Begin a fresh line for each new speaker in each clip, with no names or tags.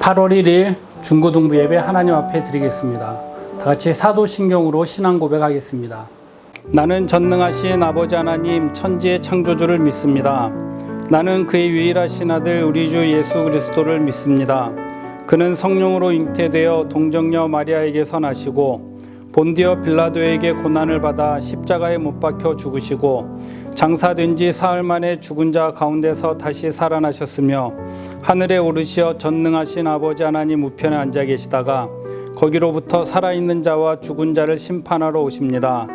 8월 1일 중고등부 예배 하나님 앞에 드리겠습니다. 다 같이 사도신경으로 신앙 고백하겠습니다. 나는 전능하신 아버지 하나님 천지의 창조주를 믿습니다. 나는 그의 유일하신 아들 우리 주 예수 그리스도를 믿습니다. 그는 성령으로 잉태되어 동정녀 마리아에게서 나시고 본디어 빌라도에게 고난을 받아 십자가에 못 박혀 죽으시고 장사된 지 사흘 만에 죽은 자 가운데서 다시 살아나셨으며 하늘에 오르시어 전능하신 아버지 하나님 우편에 앉아 계시다가 거기로부터 살아있는 자와 죽은 자를 심판하러 오십니다.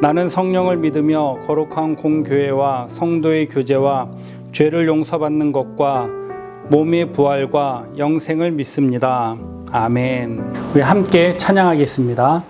나는 성령을 믿으며 거룩한 공교회와 성도의 교제와 죄를 용서받는 것과 몸의 부활과 영생을 믿습니다. 아멘. 우리 함께 찬양하겠습니다.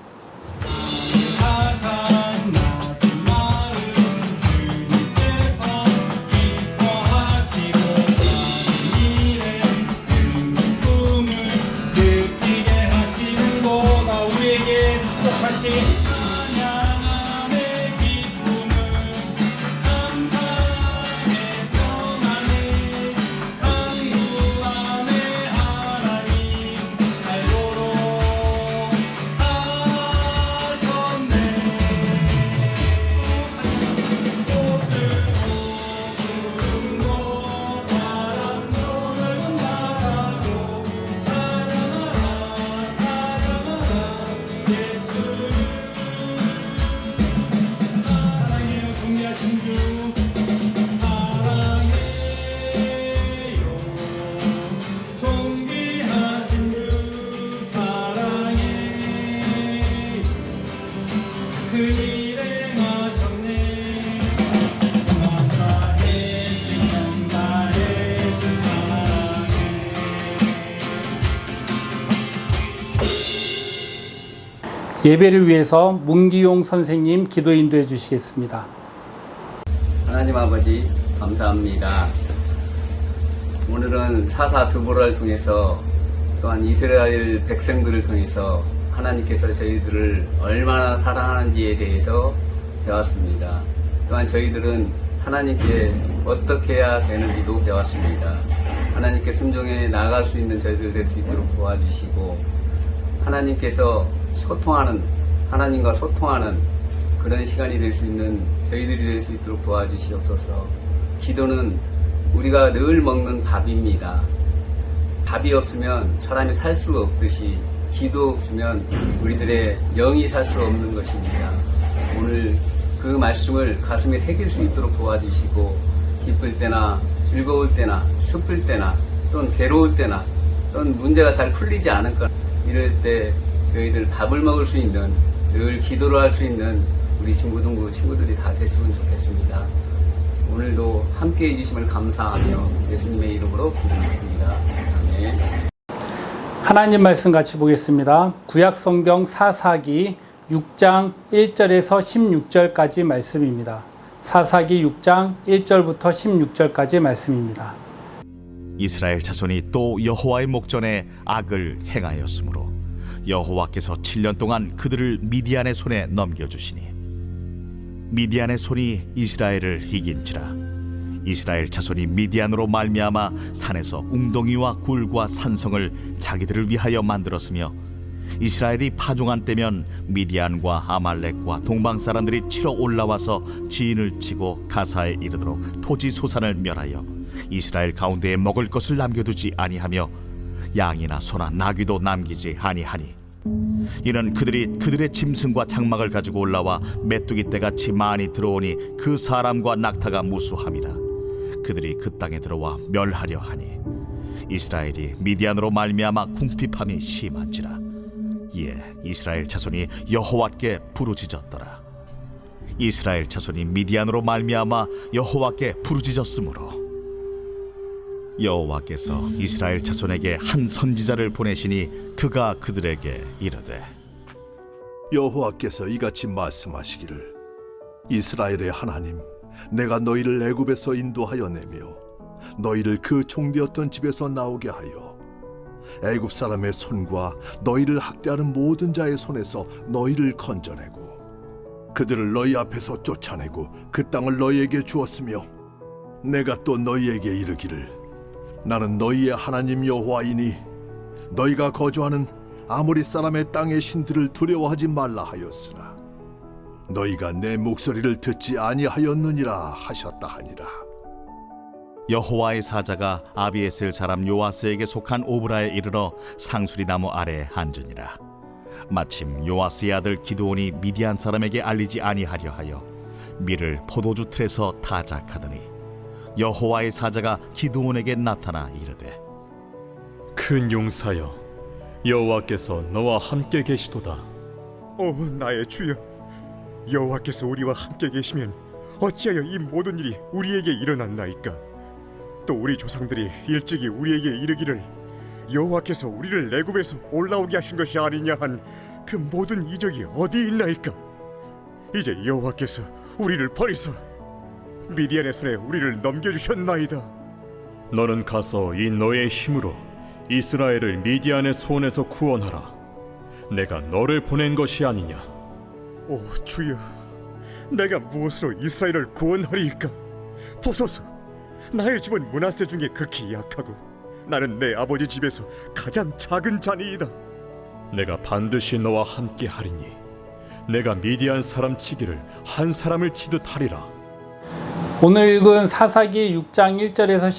예배를 위해서 문기용 선생님 기도 인도해 주시겠습니다.
하나님 아버지 감사합니다. 오늘은 사사 두보라를 통해서 또한 이스라엘 백성들을 통해서 하나님께서 저희들을 얼마나 사랑하는지에 대해서 배웠습니다. 또한 저희들은 하나님께 어떻게 해야 되는지도 배웠습니다. 하나님께 순종해 나아갈 수 있는 저희들 될 수 있도록 도와주시고 하나님께서 소통하는, 하나님과 소통하는 그런 시간이 될 수 있는 저희들이 될 수 있도록 도와주시옵소서. 기도는 우리가 늘 먹는 밥입니다. 밥이 없으면 사람이 살 수가 없듯이 기도 없으면 우리들의 영이 살 수 없는 것입니다. 오늘 그 말씀을 가슴에 새길 수 있도록 도와주시고 기쁠 때나 즐거울 때나 슬플 때나 또는 괴로울 때나 또는 문제가 잘 풀리지 않을까 이럴 때 저희들 밥을 먹을 수 있는, 늘 기도를 할 수 있는 우리 중고등부 친구들이 다 됐으면 좋겠습니다. 오늘도 함께해 주심을 감사하며 예수님의 이름으로 기도했습니다. 아멘.
하나님 말씀 같이 보겠습니다. 구약 성경 사사기 6장 1절에서 16절까지 말씀입니다. 사사기 6장 1절부터 16절까지 말씀입니다.
이스라엘 자손이 또 여호와의 목전에 악을 행하였으므로 여호와께서 7년 동안 그들을 미디안의 손에 넘겨주시니 미디안의 손이 이스라엘을 이긴지라. 이스라엘 자손이 미디안으로 말미암아 산에서 웅덩이와 굴과 산성을 자기들을 위하여 만들었으며 이스라엘이 파종한 때면 미디안과 아말렉과 동방 사람들이 치러 올라와서 지인을 치고 가사에 이르도록 토지 소산을 멸하여 이스라엘 가운데에 먹을 것을 남겨두지 아니하며 양이나 소나 나귀도 남기지 아니하니 이는 그들이 그들의 짐승과 장막을 가지고 올라와 메뚜기 떼같이 많이 들어오니 그 사람과 낙타가 무수함이라. 그들이 그 땅에 들어와 멸하려 하니 이스라엘이 미디안으로 말미암아 궁핍함이 심한지라. 이에 이스라엘 자손이 여호와께 부르짖었더라. 이스라엘 자손이 미디안으로 말미암아 여호와께 부르짖었으므로 여호와께서 이스라엘 자손에게 한 선지자를 보내시니 그가 그들에게 이르되
여호와께서 이같이 말씀하시기를 이스라엘의 하나님 내가 너희를 애굽에서 인도하여 내며 너희를 그 종되었던 집에서 나오게 하여 애굽 사람의 손과 너희를 학대하는 모든 자의 손에서 너희를 건져내고 그들을 너희 앞에서 쫓아내고 그 땅을 너희에게 주었으며 내가 또 너희에게 이르기를 나는 너희의 하나님 여호와이니 너희가 거주하는 아모리 사람의 땅의 신들을 두려워하지 말라 하였으나 너희가 내 목소리를 듣지 아니하였느니라 하셨다 하니라.
여호와의 사자가 아비에셀 사람 요아스에게 속한 오브라에 이르러 상수리 나무 아래에 앉으니라. 마침 요아스의 아들 기드온이 미디안 사람에게 알리지 아니하려 하여 밀을 포도주 틀에서 타작하더니 여호와의 사자가 기드온에게 나타나 이르되
큰 용사여, 여호와께서 너와 함께 계시도다.
오 나의 주여, 여호와께서 우리와 함께 계시면 어찌하여 이 모든 일이 우리에게 일어났나이까? 또 우리 조상들이 일찍이 우리에게 이르기를 여호와께서 우리를 애굽에서 올라오게 하신 것이 아니냐 한 그 모든 이적이 어디 있나이까? 이제 여호와께서 우리를 버리사 미디안의 손에 우리를 넘겨주셨나이다.
너는 가서 이 너의 힘으로 이스라엘을 미디안의 손에서 구원하라. 내가 너를 보낸 것이 아니냐.
오 주여, 내가 무엇으로 이스라엘을 구원하리이까? 보소서, 나의 집은 므낫세 중에 극히 약하고 나는 내 아버지 집에서 가장 작은 자니이다.
내가 반드시 너와 함께 하리니 내가 미디안 사람 치기를 한 사람을 치듯 하리라.
오늘 읽은 사사기 6장 1절에서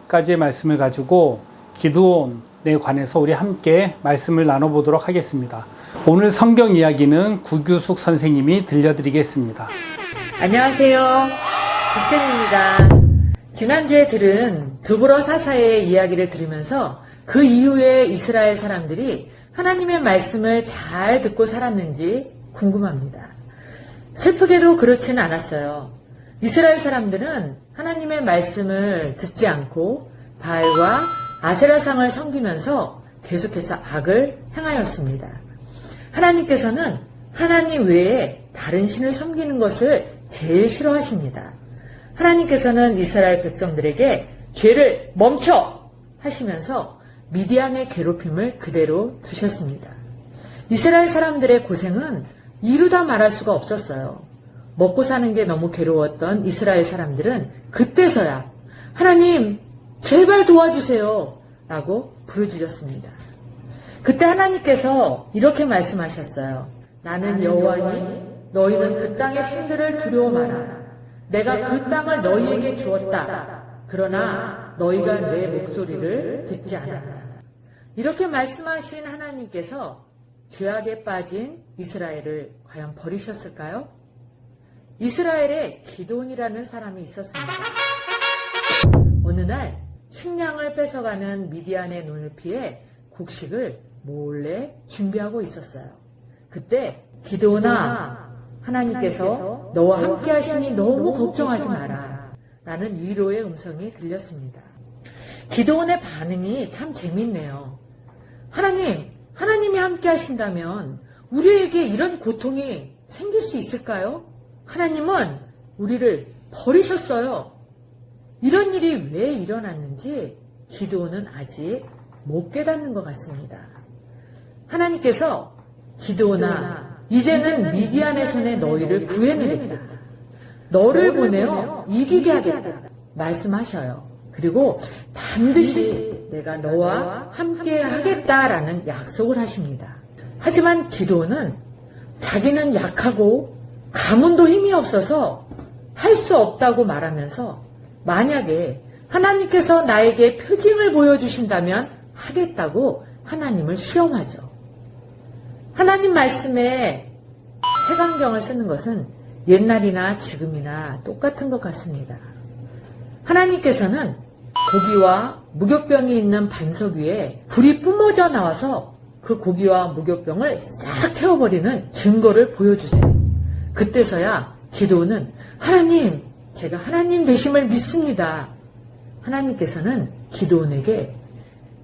16절까지의 말씀을 가지고 기드온에 관해서 우리 함께 말씀을 나눠보도록 하겠습니다. 오늘 성경 이야기는 구규숙 선생님이 들려드리겠습니다.
안녕하세요. 국sen입니다. 지난주에 들은 드보라 사사의 이야기를 들으면서 그 이후에 이스라엘 사람들이 하나님의 말씀을 잘 듣고 살았는지 궁금합니다. 슬프게도 그렇지는 않았어요. 이스라엘 사람들은 하나님의 말씀을 듣지 않고 바알과 아세라상을 섬기면서 계속해서 악을 행하였습니다. 하나님께서는 하나님 외에 다른 신을 섬기는 것을 제일 싫어하십니다. 하나님께서는 이스라엘 백성들에게 죄를 멈춰 하시면서 미디안의 괴롭힘을 그대로 두셨습니다. 이스라엘 사람들의 고생은 이루다 말할 수가 없었어요. 먹고 사는 게 너무 괴로웠던 이스라엘 사람들은 그때서야 하나님 제발 도와주세요 라고 부르짖었습니다. 그때 하나님께서 이렇게 말씀하셨어요. 나는 여호와니 너희는 그 땅의 신들을 두려워 마라. 내가 그 땅을 너희에게 주었다. 그러나 너희가 내 목소리를 듣지 않았다. 이렇게 말씀하신 하나님께서 죄악에 빠진 이스라엘을 과연 버리셨을까요? 이스라엘에 기드온이라는 사람이 있었습니다. 어느 날 식량을 뺏어가는 미디안의 눈을 피해 곡식을 몰래 준비하고 있었어요. 그때 기드온아, 하나님께서 너와 함께 하시니 너무 걱정하지 마라 라는 위로의 음성이 들렸습니다. 기드온의 반응이 참 재밌네요. 하나님이 함께 하신다면 우리에게 이런 고통이 생길 수 있을까요? 하나님은 우리를 버리셨어요. 이런 일이 왜 일어났는지 기드온은 아직 못 깨닫는 것 같습니다. 하나님께서 기드온아, 이제는 미디안의 손에 너희를 구해내겠다. 너를 보내어 이기게 하겠다. 말씀하셔요. 그리고 반드시 내가 너와 함께 하겠다라는 약속을 하십니다. 하지만 기드온은 자기는 약하고 가문도 힘이 없어서 할 수 없다고 말하면서 만약에 하나님께서 나에게 표징을 보여주신다면 하겠다고 하나님을 시험하죠. 하나님 말씀에 색안경을 쓰는 것은 옛날이나 지금이나 똑같은 것 같습니다. 하나님께서는 고기와 무교병이 있는 반석 위에 불이 뿜어져 나와서 그 고기와 무교병을 싹 태워버리는 증거를 보여주세요. 그때서야 기드온은 하나님, 제가 하나님 되심을 믿습니다. 하나님께서는 기드온에게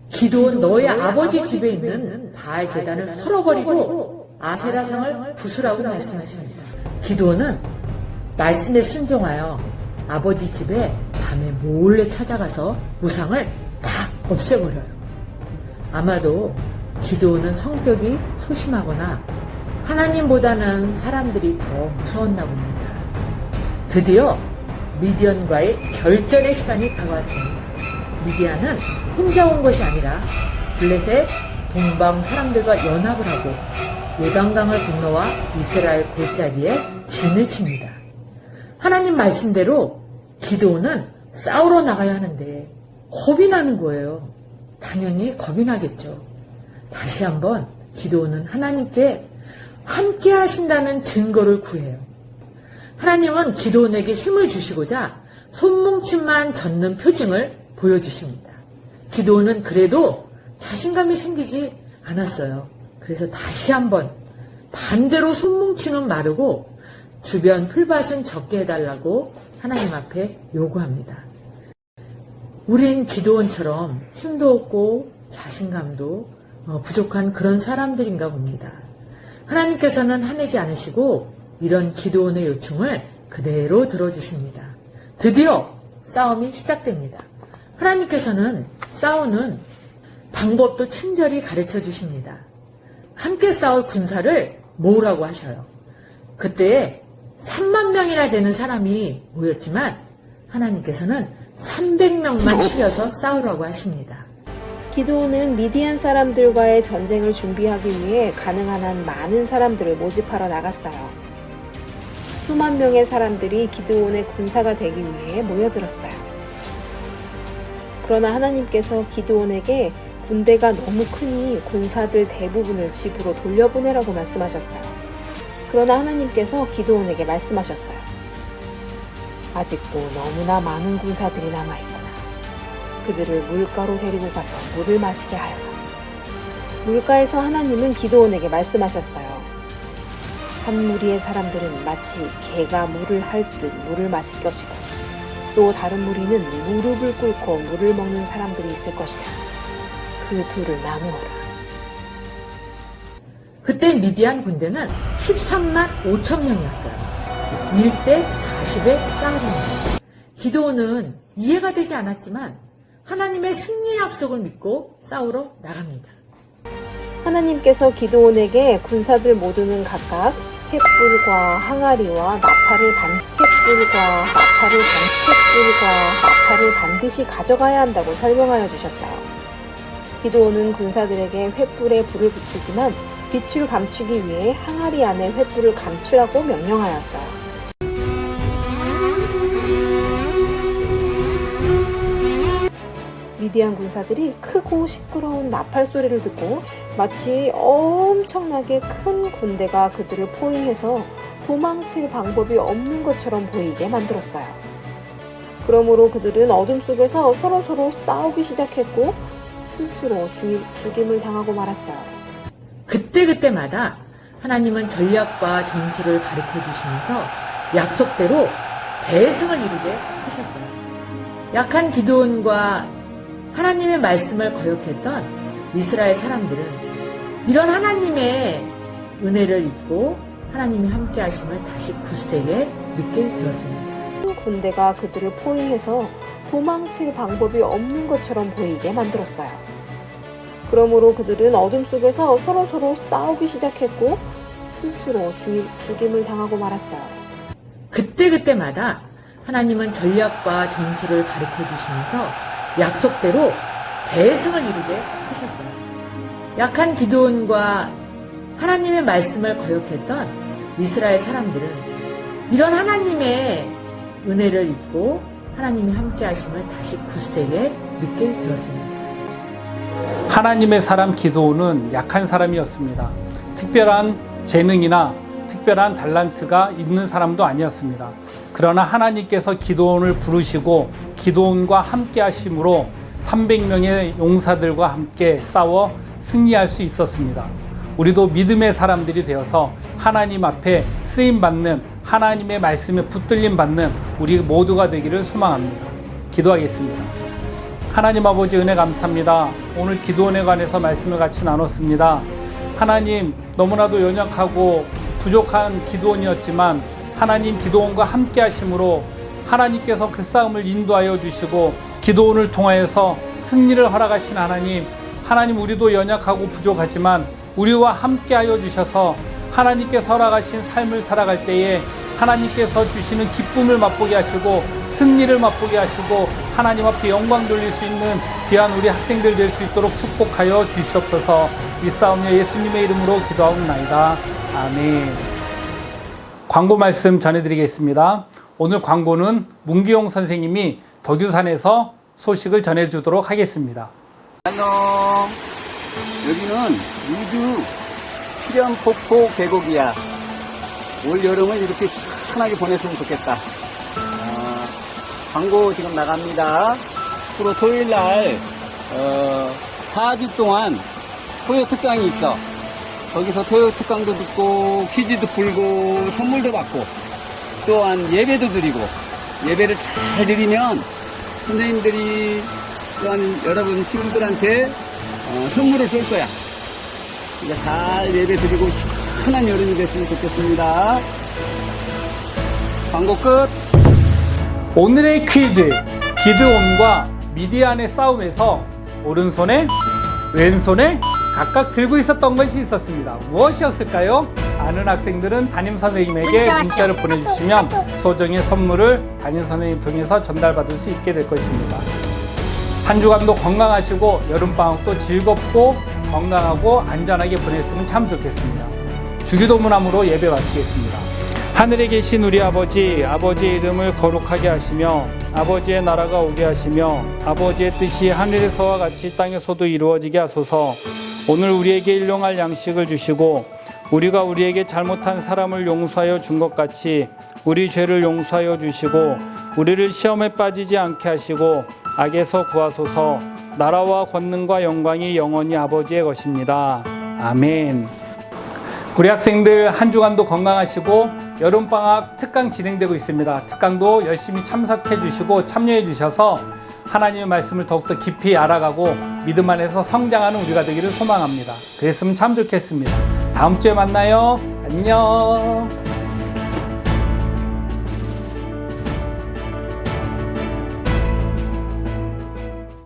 기드온 너의 아버지 집에 있는 바알 제단을 헐어버리고 아세라상을 부수라고 말씀하십니다. 기드온은 말씀에 순종하여 아버지 집에 밤에 몰래 찾아가서 우상을 다 없애버려요. 아마도 기드온은 성격이 소심하거나 하나님보다는 사람들이 더 무서웠나 봅니다. 드디어 미디안과의 결전의 시간이 다가왔습니다. 미디안은 혼자 온 것이 아니라 블레셋 동방 사람들과 연합을 하고 요단강을 건너와 이스라엘 골짜기에 진을 칩니다. 하나님 말씀대로 기드온은 싸우러 나가야 하는데 겁이 나는 거예요. 당연히 겁이 나겠죠. 다시 한번 기드온은 하나님께 함께 하신다는 증거를 구해요. 하나님은 기드온에게 힘을 주시고자 손뭉침만 젓는 표징을 보여주십니다. 기드온은 그래도 자신감이 생기지 않았어요. 그래서 다시 한번 반대로 손뭉치는 마르고 주변 풀밭은 적게 해달라고 하나님 앞에 요구합니다. 우린 기드온처럼 힘도 없고 자신감도 부족한 그런 사람들인가 봅니다. 하나님께서는 화내지 않으시고 이런 기드온의 요청을 그대로 들어주십니다. 드디어 싸움이 시작됩니다. 하나님께서는 싸우는 방법도 친절히 가르쳐 주십니다. 함께 싸울 군사를 모으라고 하셔요. 그때 3만 명이나 되는 사람이 모였지만 하나님께서는 300명만 추려서 싸우라고 하십니다.
기드온은 미디안 사람들과의 전쟁을 준비하기 위해 가능한 한 많은 사람들을 모집하러 나갔어요. 수만 명의 사람들이 기드온의 군사가 되기 위해 모여들었어요. 그러나 하나님께서 기드온에게 군대가 너무 크니 군사들 대부분을 집으로 돌려보내라고 말씀하셨어요. 그러나 하나님께서 기드온에게 말씀하셨어요. 아직도 너무나 많은 군사들이 남아있구나. 그들을 물가로 데리고 가서 물을 마시게 하여라. 물가에서 하나님은 기드온에게 말씀하셨어요. 한 무리의 사람들은 마치 개가 물을 할 듯 물을 마실 것이고 또 다른 무리는 무릎을 꿇고 물을 먹는 사람들이 있을 것이다. 그 둘을 나누어라.
그때 미디안 군대는 13만 5천 명이었어요. 1대 40의 싸움입니다. 기드온은 이해가 되지 않았지만 하나님의 승리의 약속을 믿고 싸우러 나갑니다.
하나님께서 기드온에게 군사들 모두는 각각 횃불과 항아리와 나팔을 반드시 가져가야 한다고 설명하여 주셨어요. 기드온은 군사들에게 횃불에 불을 붙이지만 빛을 감추기 위해 항아리 안에 횃불을 감추라고 명령하였어요. 미디안 군사들이 크고 시끄러운 나팔 소리를 듣고 마치 엄청나게 큰 군대가 그들을 포위해서 도망칠 방법이 없는 것처럼 보이게 만들었어요. 그러므로 그들은 어둠 속에서 서로 싸우기 시작했고 스스로 죽임을 당하고 말았어요.
그때마다 하나님은 전략과 전술을 가르쳐 주시면서 약속대로 대승을 이루게 하셨어요. 약한 기드온과 하나님의 말씀을 거역했던 이스라엘 사람들은 이런 하나님의 은혜를 잊고 하나님이 함께 하심을 다시 굳세게 믿게 되었습니다.
군대가 그들을 포위해서 도망칠 방법이 없는 것처럼 보이게 만들었어요. 그러므로 그들은 어둠 속에서 서로 싸우기 시작했고 스스로 죽임을 당하고 말았어요.
그때마다 하나님은 전략과 전술을 가르쳐 주시면서 약속대로 대승을 이루게 하셨어요. 약한 기드온과 하나님의 말씀을 거역했던 이스라엘 사람들은 이런 하나님의 은혜를 잊고 하나님이 함께 하심을 다시 굳세게 믿게 되었습니다.
하나님의 사람 기드온은 약한 사람이었습니다. 특별한 재능이나 특별한 달란트가 있는 사람도 아니었습니다. 그러나 하나님께서 기드온을 부르시고 기드온과 함께 하심으로 300명의 용사들과 함께 싸워 승리할 수 있었습니다. 우리도 믿음의 사람들이 되어서 하나님 앞에 쓰임받는 하나님의 말씀에 붙들림 받는 우리 모두가 되기를 소망합니다. 기도하겠습니다. 하나님 아버지 은혜 감사합니다. 오늘 기드온에 관해서 말씀을 같이 나눴습니다. 하나님, 너무나도 연약하고 부족한 기드온이었지만 하나님 기드온과 함께 하심으로 하나님께서 그 싸움을 인도하여 주시고 기드온을 통하여서 승리를 허락하신 하나님 우리도 연약하고 부족하지만 우리와 함께 하여 주셔서 하나님께서 허락하신 삶을 살아갈 때에 하나님께서 주시는 기쁨을 맛보게 하시고 승리를 맛보게 하시고 하나님 앞에 영광 돌릴 수 있는 귀한 우리 학생들 될 수 있도록 축복하여 주시옵소서. 이 싸움여 예수님의 이름으로 기도하옵나이다. 아멘. 광고 말씀 전해드리겠습니다. 오늘 광고는 문기용 선생님이 덕유산에서 소식을 전해주도록 하겠습니다.
안녕. 여기는 우주 수련폭포 계곡이야. 올 여름은 이렇게 시원하게 보냈으면 좋겠다. 광고 지금 나갑니다. 앞으로 토요일 날 4주 동안 토요 특강이 있어. 거기서 토요 특강도 듣고 퀴즈도 풀고 선물도 받고 또한 예배도 드리고, 예배를 잘 드리면 선생님들이 또한 여러분 친구들한테 선물을 쏠 거야. 그러니까 잘 예배 드리고 시원한 여름이 됐으면 좋겠습니다. 광고 끝.
오늘의 퀴즈, 기드온과 미디안의 싸움에서 오른손에 왼손에 각각 들고 있었던 것이 있었습니다. 무엇이었을까요? 아는 학생들은 담임 선생님에게 문자를 보내주시면 소정의 선물을 담임 선생님 통해서 전달받을 수 있게 될 것입니다. 한 주간도 건강하시고 여름방학도 즐겁고 건강하고 안전하게 보냈으면 참 좋겠습니다. 주기도문함으로 예배 마치겠습니다. 하늘에 계신 우리 아버지, 아버지의 이름을 거룩하게 하시며 아버지의 나라가 오게 하시며 아버지의 뜻이 하늘에서와 같이 땅에서도 이루어지게 하소서. 오늘 우리에게 일용할 양식을 주시고 우리가 우리에게 잘못한 사람을 용서하여 준 것 같이 우리 죄를 용서하여 주시고 우리를 시험에 빠지지 않게 하시고 악에서 구하소서. 나라와 권능과 영광이 영원히 아버지의 것입니다. 아멘. 우리 학생들 한 주간도 건강하시고 여름방학 특강 진행되고 있습니다. 특강도 열심히 참석해 주시고 참여해 주셔서 하나님의 말씀을 더욱더 깊이 알아가고 믿음 안에서 성장하는 우리가 되기를 소망합니다. 그랬으면 참 좋겠습니다. 다음 주에 만나요. 안녕.